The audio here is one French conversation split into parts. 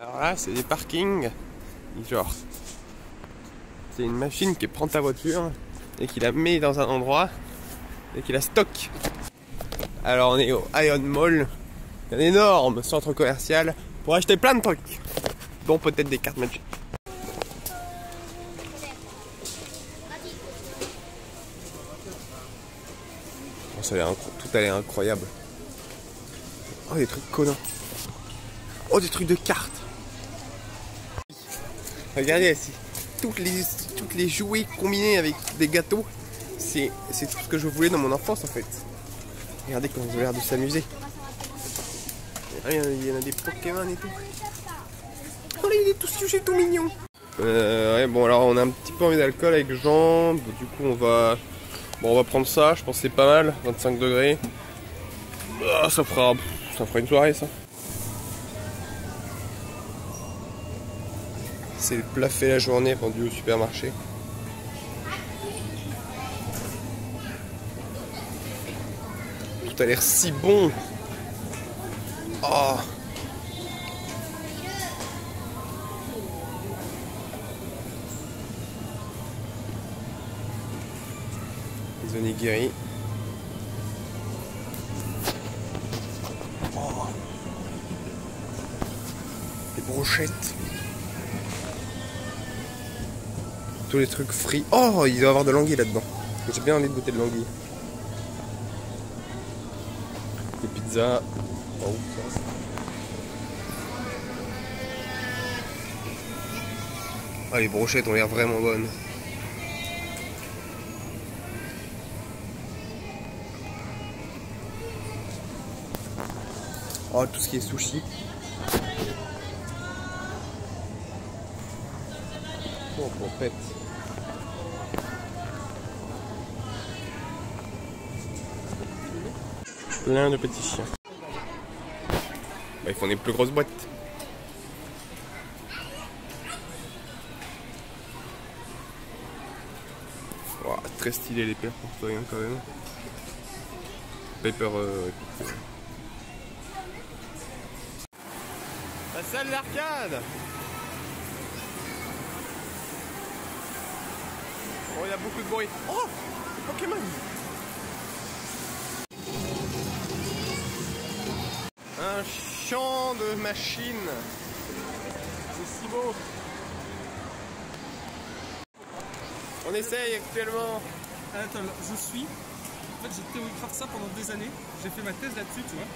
Alors là, c'est des parkings. Genre, c'est une machine qui prend ta voiture et qui la met dans un endroit et qui la stocke. Alors, on est au Ion Mall, un énorme centre commercial pour acheter plein de trucs, dont peut-être des cartes Magic. Oh, tout a l'air incroyable. Oh, des trucs collants. Oh, des trucs de cartes. Regardez ici, toutes les jouets combinés avec des gâteaux, c'est tout ce que je voulais dans mon enfance en fait. Regardez comment ils ont l'air de s'amuser. Il y en a des Pokémon et tout. Oh là, il est tout sujet, tout mignon. Ouais, bon alors on a un petit peu envie d'alcool avec Jean, du coup on va prendre ça, je pense que c'est pas mal, 25 degrés. Ah, ça fera une soirée ça. C'est le plat fait la journée vendu au supermarché. Tout a l'air si bon. Oh. Les onigiri. Oh. Les brochettes. Tous les trucs frits. Oh, il doit y avoir de l'anguille là-dedans. J'ai bien envie de goûter de l'anguille. Les pizzas. Oh, ça. Ah, les brochettes ont l'air vraiment bonnes. Oh, tout ce qui est sushi. Oh, pompette. Plein de petits chiens. Bah, ils font des plus grosses boîtes. Oh, très stylé les paires pour toi quand même. Paper. La salle d'arcade. Oh, il y a beaucoup de bruit. Oh, Pokémon. Un champ de machines. C'est si beau. On essaye actuellement. Attends, je suis. En fait, j'ai théorigraphe ça pendant des années. J'ai fait ma thèse là-dessus, tu vois.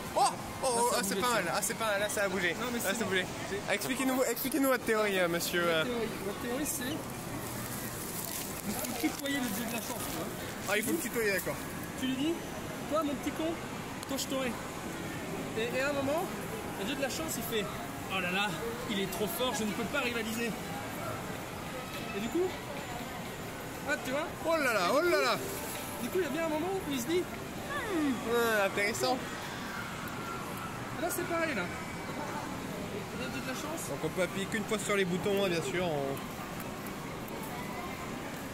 Oh, là, c'est pas mal. Ah, c'est pas mal. Là, ça a bougé. Non, mais là, ça a bougé. Expliquez-nous votre théorie, monsieur. Ma théorie, c'est. Il faut tutoyer le dieu de la chance, tu vois. Ah, il faut le tutoyer, d'accord. Tu lui dis, toi, mon petit con, toi, je t'aurai. Et à un moment, le dieu de la chance, il fait, oh là là, il est trop fort, je ne peux pas rivaliser. Et du coup, ah, tu vois. Oh là là, oh là là. Du coup, il y a bien un moment où il se dit, intéressant. Là, c'est pareil, là. Le dieu de la chance. Donc, on peut appuyer qu'une fois sur les boutons, bien sûr.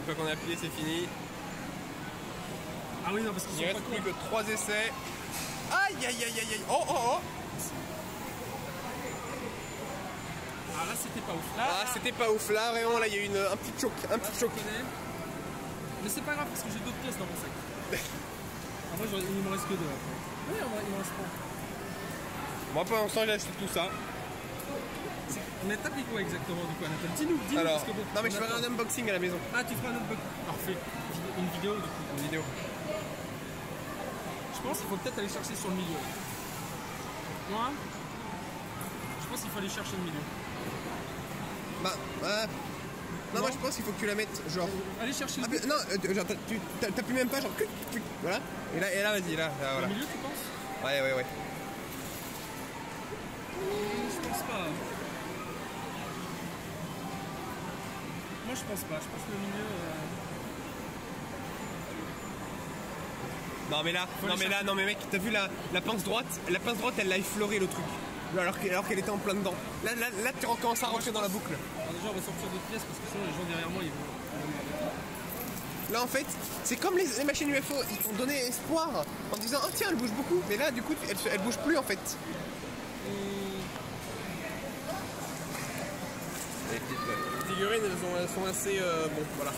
Une fois qu'on a appuyé, c'est fini. Ah oui, non, parce qu'il ne reste plus que 3 essais. Aïe, aïe, aïe, aïe, aïe. Oh, oh, oh. Ah, là, c'était pas ouf. Là, c'était pas ouf. Là, vraiment, là, il y a eu un petit choc. Mais c'est pas grave, parce que j'ai d'autres pièces dans mon sac. Après, il me reste que 2. Oui, il me reste pas. Moi, pour l'instant, j'ai acheté tout ça. On est tapé quoi exactement du coup, Anatole? Dis-nous. Alors, parce que bon, non mais je ferai un unboxing à la maison. Ah, tu feras un unboxing. Parfait. Une vidéo du coup. Une vidéo. Je pense qu'il faut peut-être aller chercher sur le milieu. Moi, je pense qu'il faut aller chercher le milieu. Non, moi je pense qu'il faut que tu la mettes genre. Allez chercher le milieu. Non, genre t'appuies même pas, genre. Voilà. Et là vas-y, là voilà. Le milieu, tu penses? Ouais. Je pense pas. Moi je pense pas, je pense que le milieu. Non mais mec, t'as vu la pince droite? La pince droite elle l'a effleuré le truc. Alors qu'elle était en plein dedans. Là tu recommences à rentrer dans la boucle. Alors déjà on va sortir d'autres pièces parce que sinon les gens derrière moi ils vont. Là en fait, c'est comme les machines UFO, ils t'ont donné espoir en disant oh tiens elle bouge beaucoup, mais là du coup elle bouge plus en fait. figurines, elles sont assez... bon, voilà.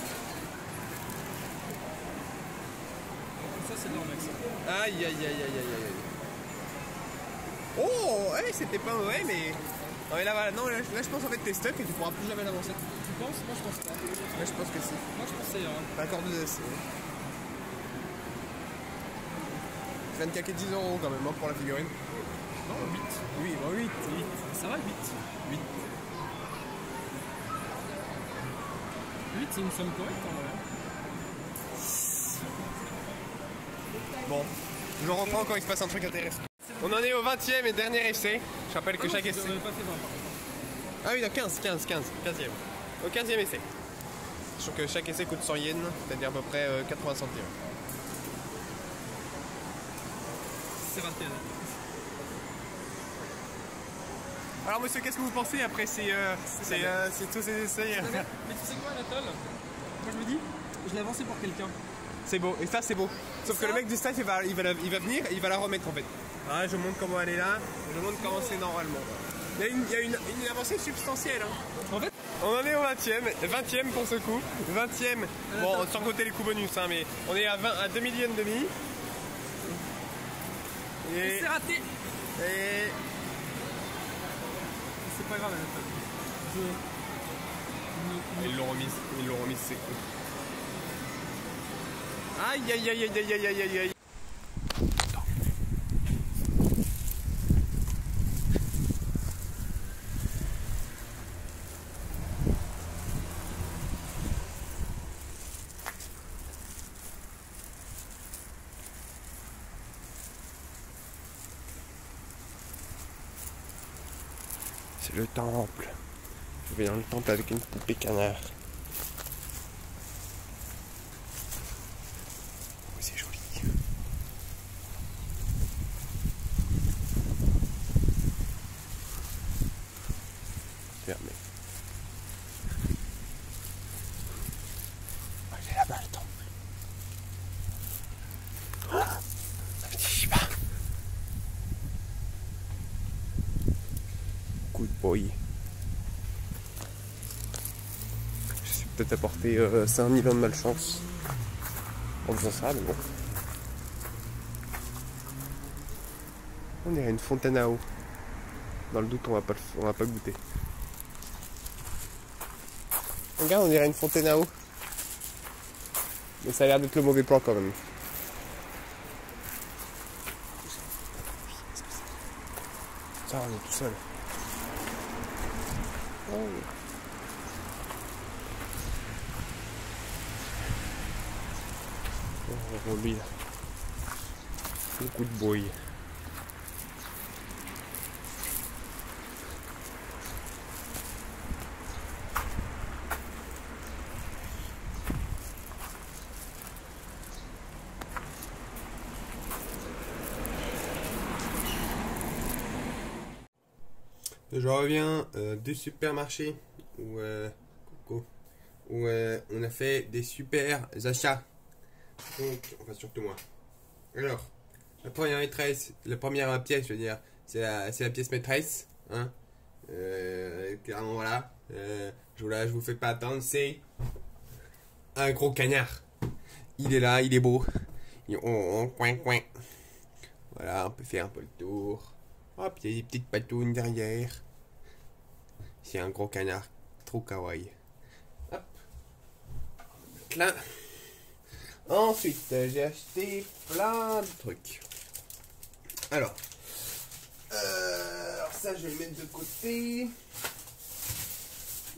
Ça, c'est de l'Ormex. Aïe, aïe, aïe, aïe, aïe, aïe. Oh, ouais, c'était pas mauvais, mais... Non, mais là, voilà. Non, là, je pense en fait t'es stuck et tu pourras plus jamais l'avancer. Tu penses? Moi, je pense pas. Là, je pense que si. Moi, je pensais. Pas encore de... Tu viens de claquer 10 € quand même, hein, pour la figurine. Non, 8. Oui, bon, 8. Ça va, 8. 8. 8, c'est une somme correcte en vrai. Bon, je reprends quand il se passe un truc intéressant. On en est au 20e et dernier essai. Je rappelle que chaque essai... On n'avait pas fait 20 par contre. Ah oui, non, 15e. Au 15e essai. Sachant que chaque essai coûte 100 yens, c'est-à-dire à peu près 80 centimes. C'est raté. Alors monsieur, qu'est-ce que vous pensez après tous ces essais? Mais tu sais quoi, Anatole? Moi je me dis, je l'ai avancé pour quelqu'un. C'est beau, et ça c'est beau. Sauf que le mec du staff il va venir et il va la remettre en fait. Ah, je montre comment elle est là, je montre comment c'est normalement. Il y a une avancée substantielle. Hein. En fait, on en est au 20e pour ce coup. 20e, bon sans compter les coups bonus, hein, mais on est à 2 millions et demi. et c'est raté. Et... C'est pas grave, Anatole. Ils l'ont remise, c'est cool. Aïe aïe aïe aïe aïe aïe aïe aïe. C'est le temple. Je vais dans le temple avec une poupée canard. Oh, c'est joli. Fermé. Oh, il est là-bas le temple. Oh, je sais pas. Good boy. Je suis peut-être apporté 5000 ans de malchance en faisant ça, mais bon. On dirait une fontaine à eau. Dans le doute, on va pas goûter. Regarde, on dirait une fontaine à eau. Mais ça a l'air d'être le mauvais plan quand même. Ça, on est tout seul. Oh. Oh, lui là. Beaucoup de boy. Je reviens du supermarché où on a fait des super achats. Donc, enfin surtout moi. Alors, la première pièce, je veux dire, c'est la pièce maîtresse. Hein. Clairement, voilà. Je vous fais pas attendre, c'est un gros canard. Il est là, il est beau. Coin. Voilà, on peut faire un peu le tour. Hop, il y a des petites patounes derrière. C'est un gros canard, trop kawaii. Hop. Là. Ensuite, j'ai acheté plein de trucs. Alors ça, je vais le mettre de côté.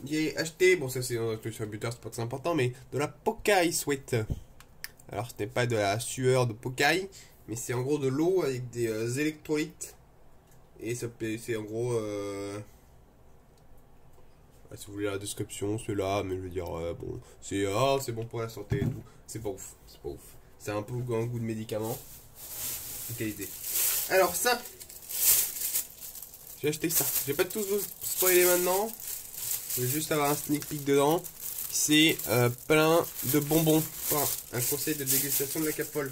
J'ai acheté, bon ça c'est sur le buteur, c'est pas très important, mais de la Pokai Sweat. Alors ce n'est pas de la sueur de Pokai, mais c'est en gros de l'eau avec des électrolytes. Et c'est en gros... si vous voulez la description, c'est là, mais je veux dire, bon, c'est bon pour la santé et tout. C'est pas ouf, C'est un peu un goût de médicament. De qualité. Alors ça, j'ai acheté ça. Je vais pas tout vous spoiler maintenant. Je vais juste avoir un sneak peek dedans. C'est plein de bonbons. Enfin, un conseil de dégustation de la capole.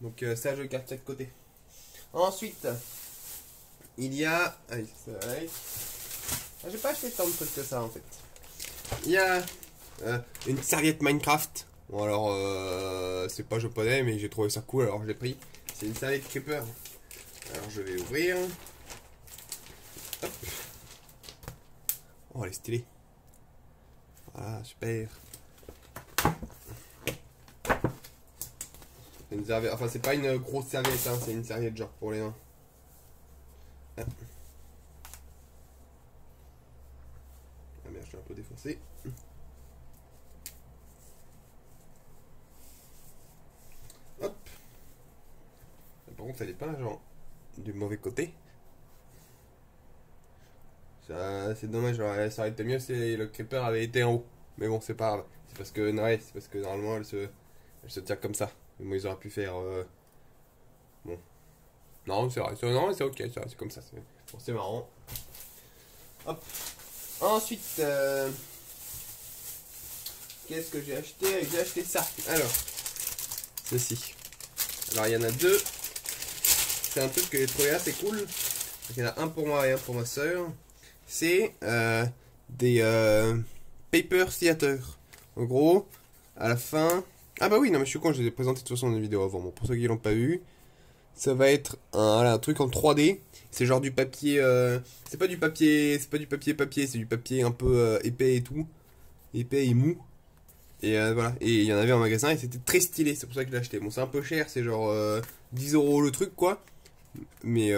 Donc ça, je le garde ça de côté. Ensuite, il y a... Allez, ça va aller. J'ai pas acheté tant de trucs que ça en fait. Il y a une serviette Minecraft. Bon alors c'est pas japonais mais j'ai trouvé ça cool alors je l'ai pris. C'est une serviette Creeper. Alors je vais ouvrir. Hop. Oh elle est stylée. Voilà super. C'est une serviette, enfin c'est pas une grosse serviette hein, c'est une serviette genre pour les nains. Ah merde, je l'ai un peu défoncé. Hop. Par contre, elle est pas genre du mauvais côté. Ça, c'est dommage, ça aurait été mieux si le creeper avait été en haut. Mais bon, c'est pas grave. C'est parce que, ouais, c'est parce que normalement elle se tient comme ça. Mais moi, ils auraient pu faire. Bon. Non, c'est vrai. Non, c'est ok, c'est comme ça. Bon, c'est marrant. Hop. Ensuite, qu'est-ce que j'ai acheté? J'ai acheté ça. Alors, ceci. Alors, il y en a deux. C'est un truc que j'ai trouvé assez cool. Donc, il y en a un pour moi et un pour ma soeur. C'est des paper theater. En gros, à la fin. Ah bah oui, non mais je suis con, je les ai présentés de toute façon dans une vidéo avant. Bon, pour ceux qui l'ont pas vu, ça va être un truc en 3D. C'est genre du papier. C'est pas du papier papier, c'est du papier un peu épais et tout, épais et mou. Et voilà. Et il y en avait en magasin et c'était très stylé. C'est pour ça que je l'ai acheté. Bon, c'est un peu cher, c'est genre 10 € le truc quoi. Mais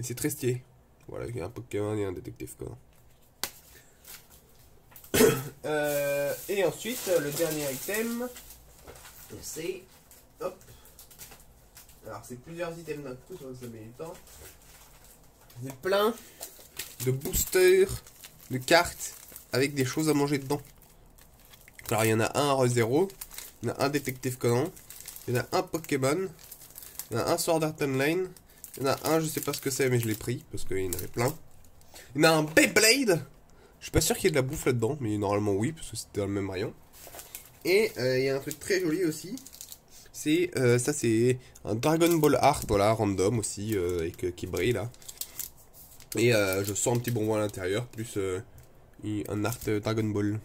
c'est très stylé. Voilà, il y a un Pokémon et un détective quoi. Et ensuite, le dernier item, c'est... Hop. Alors, c'est plusieurs items d'un coup, ça met du temps. C'est plein de boosters, de cartes, avec des choses à manger dedans. Alors, il y en a un Rose-Zero, il y en a un Détective Conan, il y en a un Pokémon, il y en a un Sword Art Online, il y en a un, je sais pas ce que c'est, mais je l'ai pris, parce qu'il y en avait plein. Il y en a un Beyblade. Je suis pas sûr qu'il y ait de la bouffe là-dedans, mais normalement oui, parce que c'était dans le même rayon. Et il y a un truc très joli aussi. C'est ça, c'est un Dragon Ball Art, voilà, random aussi, qui brille là. Et je sens un petit bonbon à l'intérieur, plus un art Dragon Ball.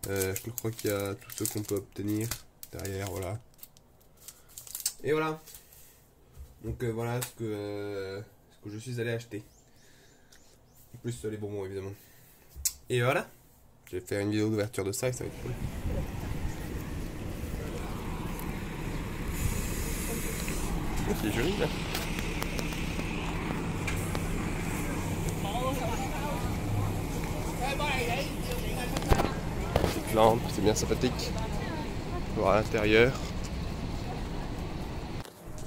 Je crois qu'il y a tout ce qu'on peut obtenir derrière, voilà. Et voilà. Donc voilà ce que je suis allé acheter. Plus les bonbons évidemment. Et voilà, je vais faire une vidéo d'ouverture de ça et ça va être cool. C'est joli là. Petite lampe, c'est bien sympathique. Voir à l'intérieur.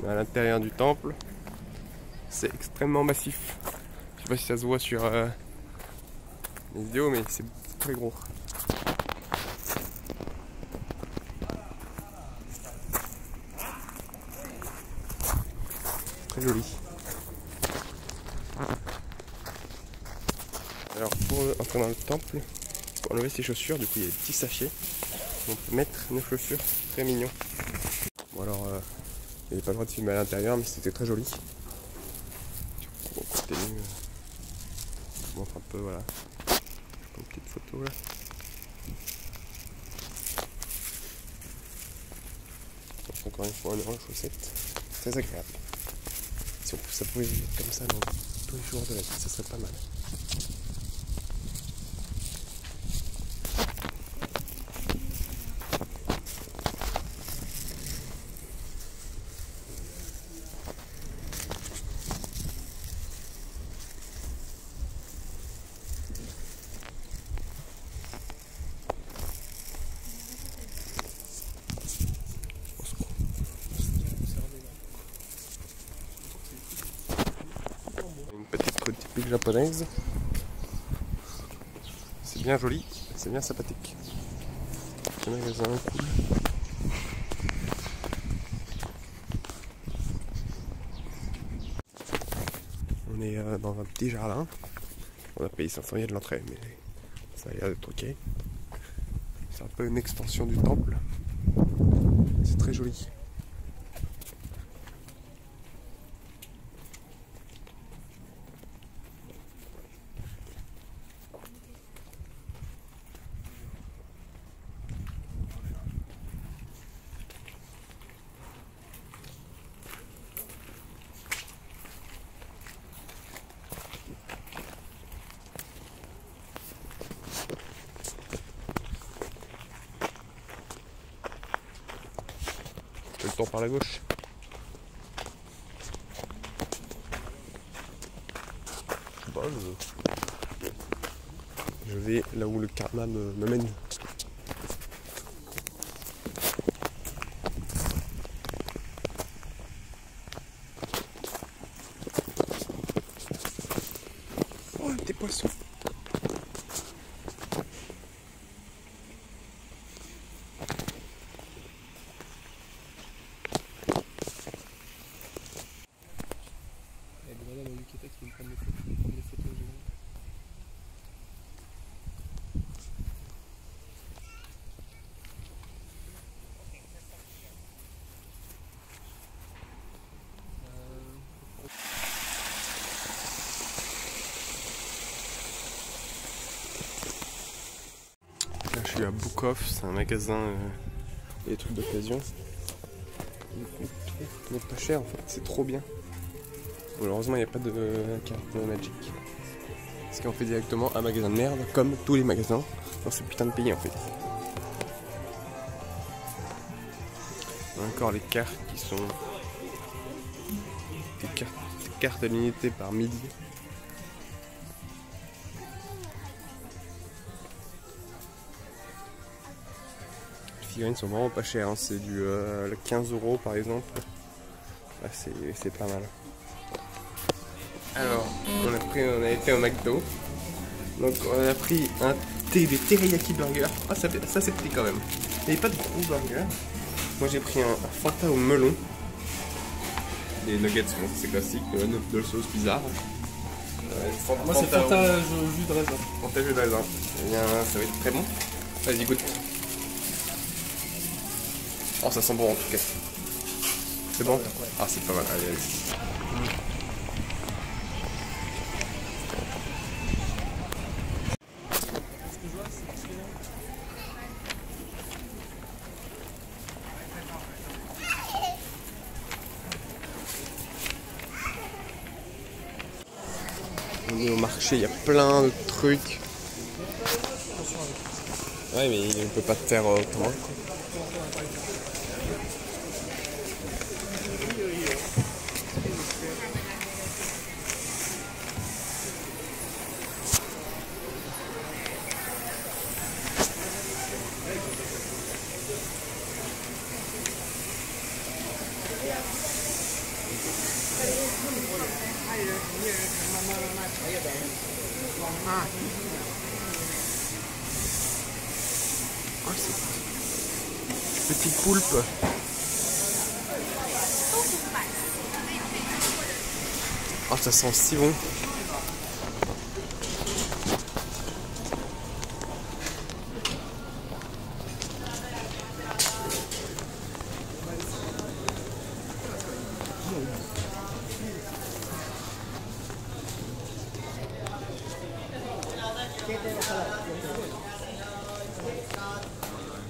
À l'intérieur du temple, c'est extrêmement massif. Je sais pas si ça se voit sur les vidéos, mais c'est très gros. Très joli. Alors pour entrer dans le temple, pour enlever ses chaussures, du coup il y a des petits sachets. On peut mettre nos chaussures, très mignon. Bon alors, il n'y avait pas le droit de filmer à l'intérieur, mais c'était très joli. On continue. Je montre un peu, voilà. Une petite photo là. Donc, encore une fois, on est en chaussettes. Très agréable. Si ça pouvait vivre comme ça dans tous les jours de la vie, ça serait pas mal. Une petite côte typique japonaise. C'est bien joli, c'est bien sympathique. C'est un magasin cool. On est dans un petit jardin. On a payé 500 yens de l'entrée, mais ça a l'air d'être ok. C'est un peu une extension du temple. C'est très joli. temps par la gauche. Je sais pas, je vais là où le karma me mène. Oh, des poissons. Qui me prennent des photos géniales. Là je suis à Book Off, c'est un magasin des trucs d'occasion. Mais pas cher en fait, c'est trop bien. Malheureusement il n'y a pas de carte Magic. Parce qu'on fait directement un magasin de merde, comme tous les magasins dans ce putain de pays en fait. On a encore les cartes qui sont des cartes à l'unité par midi. Les figurines sont vraiment pas chères, hein. C'est du 15 € par exemple. Là, c'est pas mal. Alors, on a été au McDo. Donc on a pris des teriyaki burgers. Ah ça c'est petit quand même. Il n'y avait pas de gros burgers. Moi j'ai pris un Fanta au melon. Des nuggets, bon, c'est classique, de sauce bizarre. Moi c'est Fanta jus de raisin. Fanta jus de raisin. Eh bien, ça va être très bon. Vas-y goûte. Oh ça sent bon en tout cas. C'est bon? Ah c'est pas mal, allez allez. On est au marché, il y a plein de trucs. Ouais mais il ne peut pas te faire autrement. Oh, petit poulpe. Oh, ça sent si bon.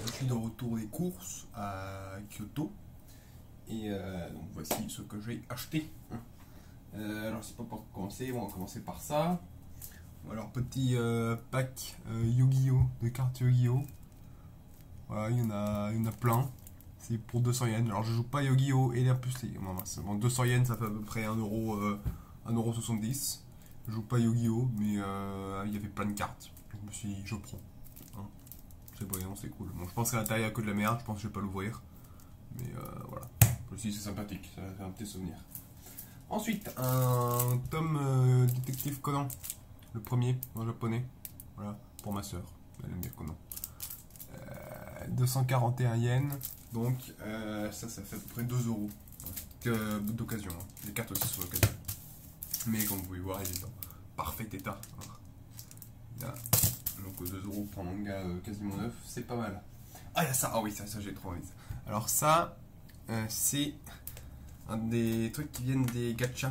Je suis de retour des courses à Kyoto et donc voici ce que j'ai acheté. Alors je sais pas par quoi commencer, on va commencer par ça. Alors petit pack Yu-Gi-Oh! De cartes Yu-Gi-Oh! Voilà, il y en a plein. C'est pour 200 yens. Alors je joue pas Yu-Gi-Oh! Et en plus bon, 200 yens ça fait à peu près 1,70 €. Je joue pas Yu-Gi-Oh! Mais il y avait plein de cartes. Je me suis dit je prends. Hein. C'est brillant, c'est cool. Bon je pense qu'à l'intérieur il y a que de la merde, je pense que je vais pas l'ouvrir. Mais voilà. Aussi c'est sympathique, ça va faire un petit souvenir. Ensuite, un tome détective Conan, le premier en japonais, voilà, pour ma soeur, elle aime bien Conan. 241 yens, donc ça fait à peu près 2 € d'occasion, hein. Les cartes aussi sont d'occasion. Mais comme vous pouvez voir, il est dans parfait état. Là, donc 2 € pour un manga quasiment neuf, c'est pas mal. Ah, il y a ça, ah oui, ça j'ai trop envie. Alors ça, c'est un des trucs qui viennent des gachas.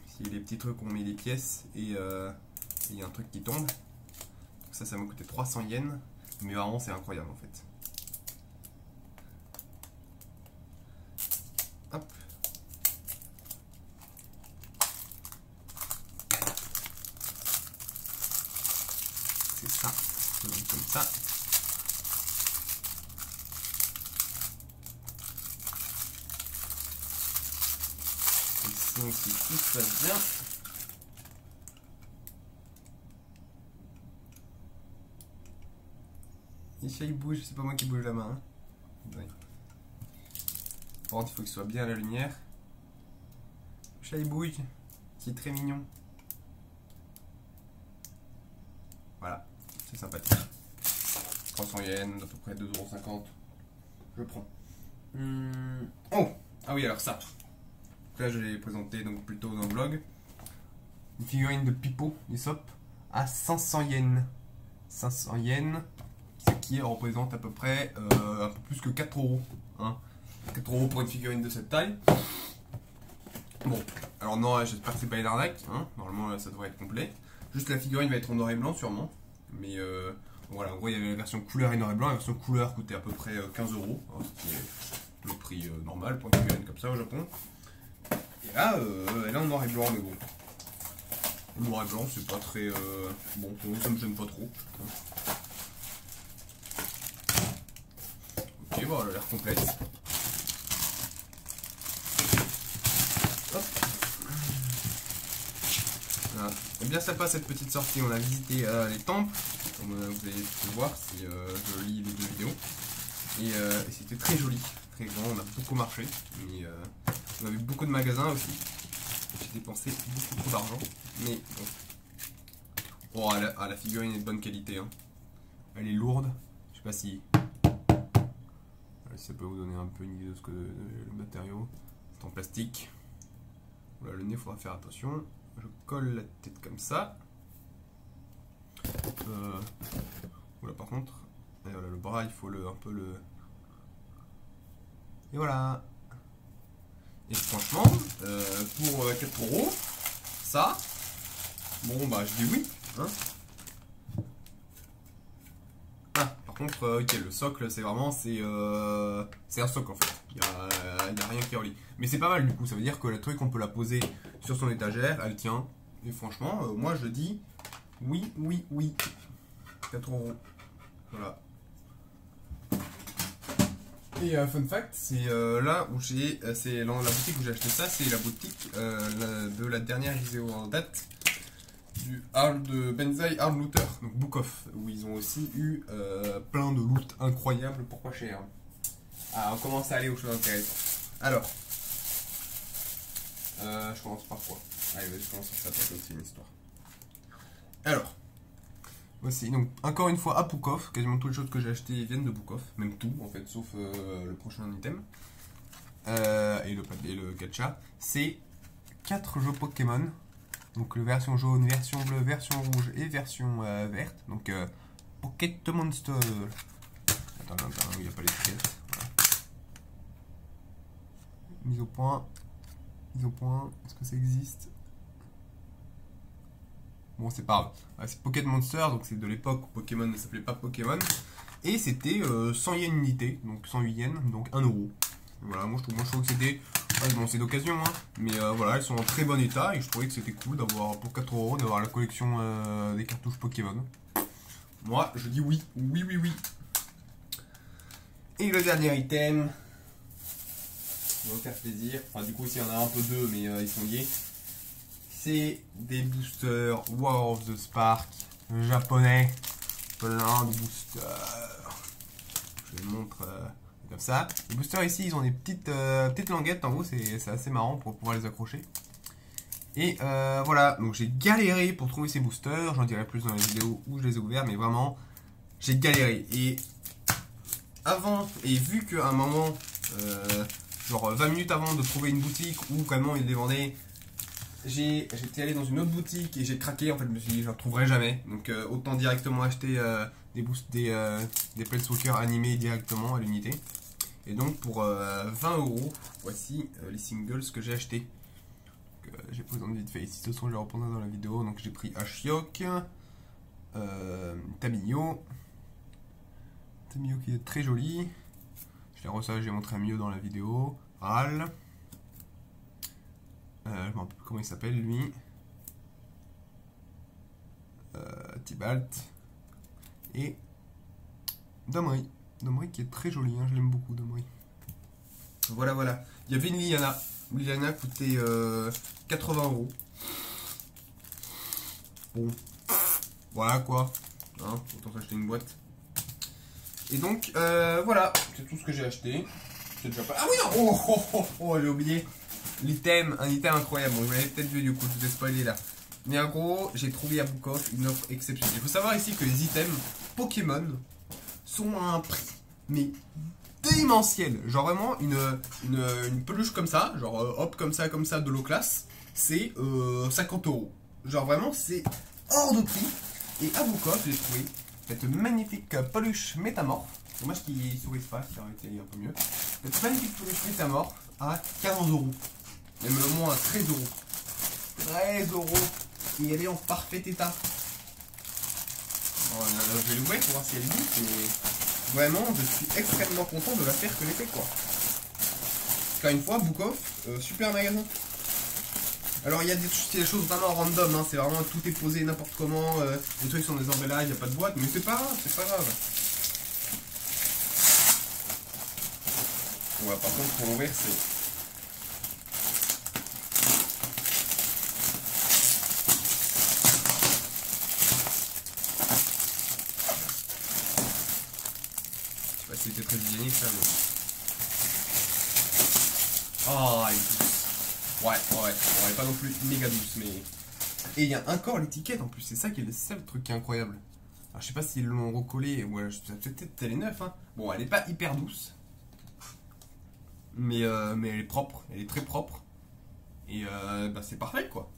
C'est les petits trucs où on met les pièces et il y a un truc qui tombe. Ça m'a coûté 300 yens. Mais vraiment c'est incroyable en fait. Hop. C'est ça. Ça donne comme ça. Donc si tout se passe bien. Et ça il bouge, c'est pas moi qui bouge la main. Hein. Oui. Par contre il faut qu'il soit bien à la lumière. Le chat il bouge, c'est très mignon. Voilà, c'est sympathique. 300 yens, à peu près 2,50 €. Je prends. Oh, ah oui alors ça. Là je l'ai présenté donc plutôt dans le vlog. Une figurine de Pipo, Usopp, à 500 yens. 500 yens, ce qui représente à peu près un peu plus que 4 €. Hein. 4 € pour une figurine de cette taille. Bon, alors non, j'espère que c'est pas une arnaque. Hein. Normalement là, ça devrait être complet. Juste la figurine va être en noir et blanc sûrement. Mais voilà, en gros il y avait la version couleur et noir et blanc. La version couleur coûtait à peu près 15 €. Hein, ce qui est le prix normal pour une figurine comme ça au Japon. Et là, elle est en noir et blanc, mais bon. Le noir et blanc, c'est pas très... bon, pour nous, ça me gêne pas trop. Ok, bon, elle a l'air complète. Hop. Voilà. C'est bien sympa cette petite sortie. On a visité les temples. Comme vous avez pu voir si je lis les 2 vidéos. Et c'était très joli, très grand. On a beaucoup marché. Mais, on a vu beaucoup de magasins aussi. J'ai dépensé beaucoup trop d'argent. Mais bon. Oh, la figurine est de bonne qualité. Hein. Elle est lourde. Je sais pas si ça peut vous donner un peu une idée de ce que le matériau. C'est en plastique. Voilà, le nez, il faudra faire attention. Je colle la tête comme ça. Voilà, par contre. Et voilà, le bras, il faut un peu le. Et voilà. Et franchement, pour 4 €, ça. Bon, bah, je dis oui. Hein. Ah, par contre, ok, le socle, c'est vraiment, c'est un socle en fait. Il n'y a rien qui relie. Mais c'est pas mal du coup, ça veut dire que la truc, on peut la poser sur son étagère, elle tient. Et franchement, moi je dis oui, oui, oui. 4 €. Voilà. Et fun fact, c'est là où j'ai, c'est la boutique où j'ai acheté ça, c'est la boutique de la dernière vidéo en date. De Benzaï Hard Looter, donc Book Off, où ils ont aussi eu plein de loot incroyables pour pas cher. Ah, on commence à aller aux choses intéressantes. Alors, je commence par quoi? Allez, vas-y, je commence par ça, c'est une histoire. Alors, voici, donc encore une fois à Book Off, quasiment toutes les choses que j'ai achetées viennent de Book Off, même tout en fait, sauf le prochain item. Et le gacha, c'est 4 jeux Pokémon. Donc version jaune, version bleue, version rouge et version verte. Donc Pocket Monster. Attends, il n'y a pas l'étiquette. Voilà. Mise au point. Mise au point. Est-ce que ça existe? Bon, c'est pas grave. Ouais, c'est Pocket Monster, donc c'est de l'époque où Pokémon ne s'appelait pas Pokémon. Et c'était 100 yens unité, donc 108 yens, donc 1 €. Voilà, moi je trouve que c'était. Bon, c'est d'occasion, hein, mais voilà, elles sont en très bon état et je trouvais que c'était cool d'avoir pour 4 € d'avoir la collection des cartouches Pokémon. Moi, je dis oui, oui, oui, oui. Et le dernier item, on va vous faire plaisir. Enfin, du coup, ici, il y en a un peu deux, mais ils sont liés. C'est des boosters War of the Spark japonais. Plein de boosters. Je vous montre. Comme ça. Les boosters ici, ils ont des petites languettes en haut, c'est assez marrant pour pouvoir les accrocher. Et voilà, donc j'ai galéré pour trouver ces boosters, j'en dirai plus dans la vidéo où je les ai ouverts, mais vraiment, j'ai galéré. Et vu qu'à un moment, genre 20 minutes avant de trouver une boutique où vraiment ils les vendaient, j'étais allé dans une autre boutique et j'ai craqué, en fait je me suis dit je ne retrouverai jamais. Donc autant directement acheter des Planeswalkers animés directement à l'unité. Et donc pour 20 €, voici les singles que j'ai achetés. J'ai présenté vite fait ici, ce sont je les reprendrai dans la vidéo. Donc j'ai pris Ashiok, Tamio qui est très joli. Je l'ai reçu, j'ai montré mieux dans la vidéo. Ral. Je ne me rappelle plus comment il s'appelle lui. Tibalt. Et Domri qui est très joli, hein, je l'aime beaucoup Domri. Voilà, voilà. Il y avait une Liliana. Liliana coûtait 80 €. Bon, voilà quoi. Hein, autant s'acheter une boîte. Et donc, voilà, c'est tout ce que j'ai acheté. C'est déjà pas... Ah oui, non. Oh, j'ai oublié. L'item, un item incroyable. Bon, vous l'avez peut-être vu du coup, je vous ai spoilé là. Mais en gros, j'ai trouvé à Book Off une offre exceptionnelle. Il faut savoir ici que les items Pokémon sont à un prix, mais démentiel. Genre vraiment, une peluche comme ça, genre hop, comme ça, de low class, c'est 50 €. Genre vraiment, c'est hors de prix. Et à Book Off, j'ai trouvé cette magnifique peluche métamorphe. Dommage qu'il sourise pas, ça aurait été un peu mieux. Cette magnifique peluche métamorphe à 15 €. Même au moins à 13 €. 13 €. Et elle est en parfait état. Bon, je vais l'ouvrir pour voir si elle bouge, mais vraiment, je suis extrêmement content de la faire que j'ai fait, quoi. Encore une fois, Book Off, super magasin. Alors, il y a des choses vraiment random, hein, c'est vraiment tout est posé n'importe comment, les trucs sont des emballages, il n'y a pas de boîte, mais c'est pas grave, c'est pas grave. Ouais, par contre, pour l'ouvrir, c'est... C'était très hygiénique ça, mais... Oh, elle est douce. Ouais, pas non plus méga douce, mais... Et il y a encore l'étiquette en plus, c'est ça qui est le truc qui est incroyable. Alors je sais pas s'ils l'ont recollé, ouais, peut-être elle est neuve, hein. Bon, elle est pas hyper douce. Mais elle est propre, elle est très propre. Et bah c'est parfait quoi.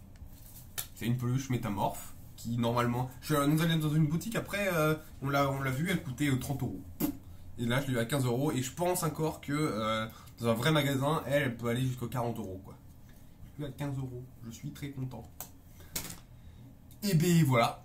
C'est une peluche métamorphe qui normalement... Nous allions dans une boutique après, on l'a vu, elle coûtait 30 €. Et là, je l'ai eu à 15 € et je pense encore que dans un vrai magasin, elle peut aller jusqu'à 40 € quoi. Je l'ai eu à 15 €, je suis très content. Et ben voilà,